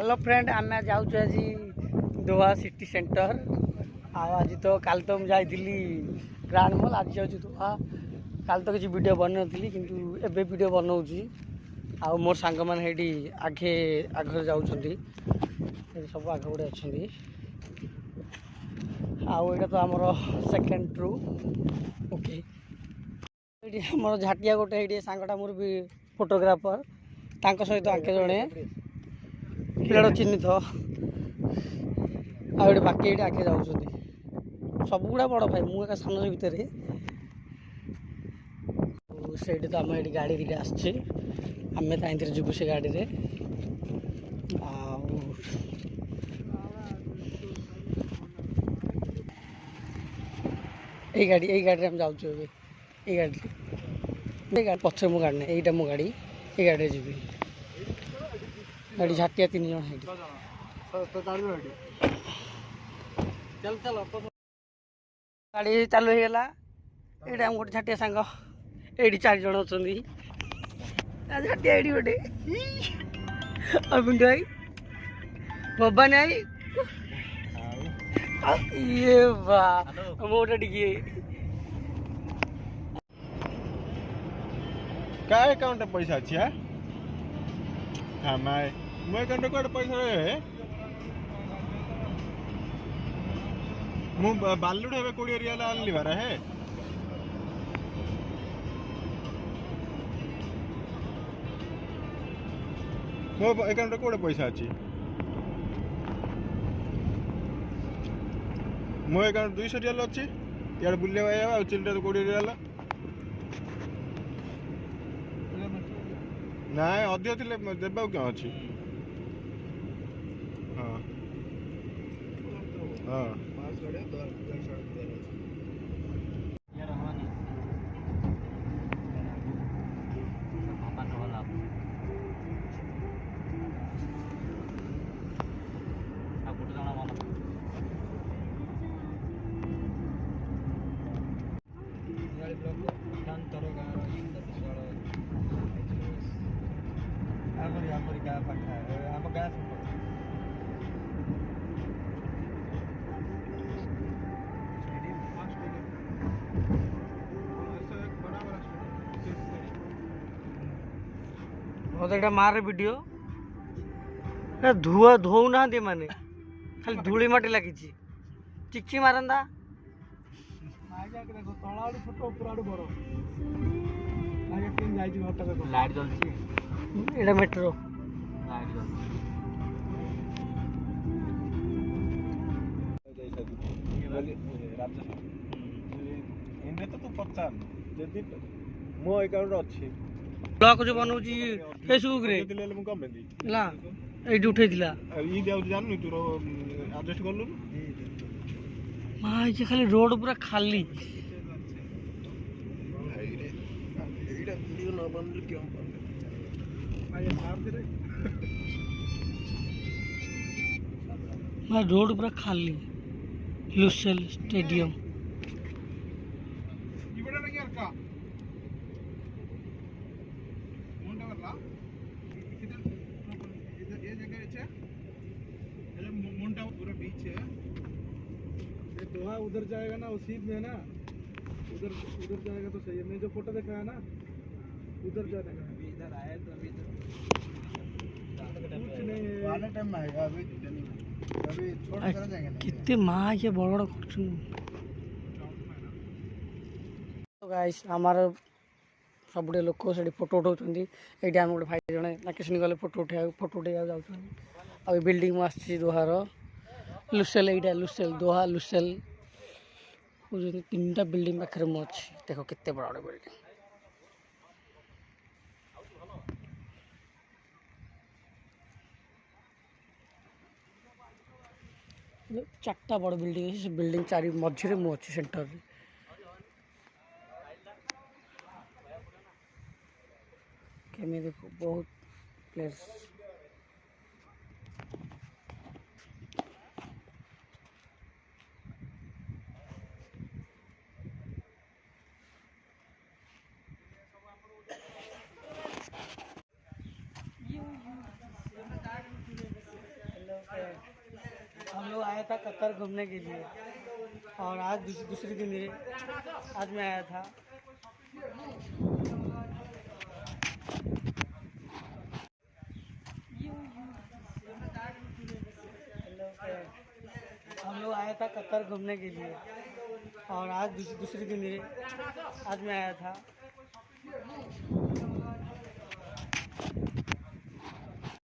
Hello friend आम जाऊँ आज दोहा सिटी सेंटर आज तो कल तो मुझे ग्रांड मॉल आज जाऊँ दोहा कल तो किसी वीडियो बनौली किंतु एबे वीडियो बनाऊँगी आ मोर सांग मैंने आगे आगे जाऊँ सब आग गुड़े अच्छा आईटा तो आमर सेकेंड रू ओके आम झाटिया गोटे ये सांगटा मोर भी फोटोग्राफर तांको सहित आगे जड़े पिला चिन्हित आगे बाकी ये आगे जाऊँ सब गुड़ा बड़ भाई मुझे सान भितर से तो आम ये गाड़ी दिखे आसमें जीवु से गाड़ी रे यही गाड़ी हम जाऊँ ये गाड़ी पक्ष मो गाड़ी नहीं यहीटा मो गाड़ी ये गाड़ी जी गाड़ी झाटिया 3 जन है गाड़ी चालू हो गला ये गोटे झाटिया सांग ये 4 जन अच्छा झाटिया ये गोटे पिंटू भाई भवानी भाई ये बा मोटा टिके क्या अकाउंट पैसा अच्छी है हाँ मैं मो अकाउंट को पैसा है मु बालुड है 20 रियल आनली बार है मो अकाउंट को पैसा अच्छी मो अकाउंट 200 रियल अच्छी यार बुले भाई चिल्ड्रेन 20 रियल ना अधिक थे देवा क्या अच्छी हाँ हाँ मत मारे वीडियो धुआ धो ना माने खाली धूली माटी लगी चिक्ची मारंदा लाइट जलती एटा मेट्रो लाइट तो तू पचार जदि मो अकाउंट अच्छी ब्लॉग जो बनाऊँ फेसबुक रे ला ये उठेला ई जाऊ जानू तोर एडजस्ट करलु मां ये खाली रोड पूरा खाली वीडियो न बनले क्यों मां रोड पूरा खाली लुसेल स्टेडियम पूरा बीच है ये दोहा उधर जाएगा ना उसी में ना उधर उधर जाएगा तो सही है मैं जो फोटो देखा है ना उधर जाने का इधर आया तो अभी कुछ नहीं वाले टाइम में आएगा अभी छोड़ कर जाएंगे कितने माँ ये बड़ बड़ तो गाइस हमारा सब लोक से फोटो उठाऊँ ये आम गोटे भाई जड़े लोकेशन गले फोटो उठे जाऊँ आ बिल्डिंग में आसी दोहार लुसेल यहीटा लुसेल दोहा लुसेल 3टा बिल्डिंग पाखे मुझे अच्छी देख केते बड़ा बड़ा बिल्डिंग 4टा बड़ बिल्डिंग अच्छी बिल्डिंग 4 मझे मुझे अच्छी सेंटर केमी देखो बहुत प्लेस लोग आया था कतर घूमने के लिए और आज दूसरी दिन है। आज मैं आया था। हम लोग आया था कतर घूमने के लिए और आज दूसरी दिन है। आज मैं आया था।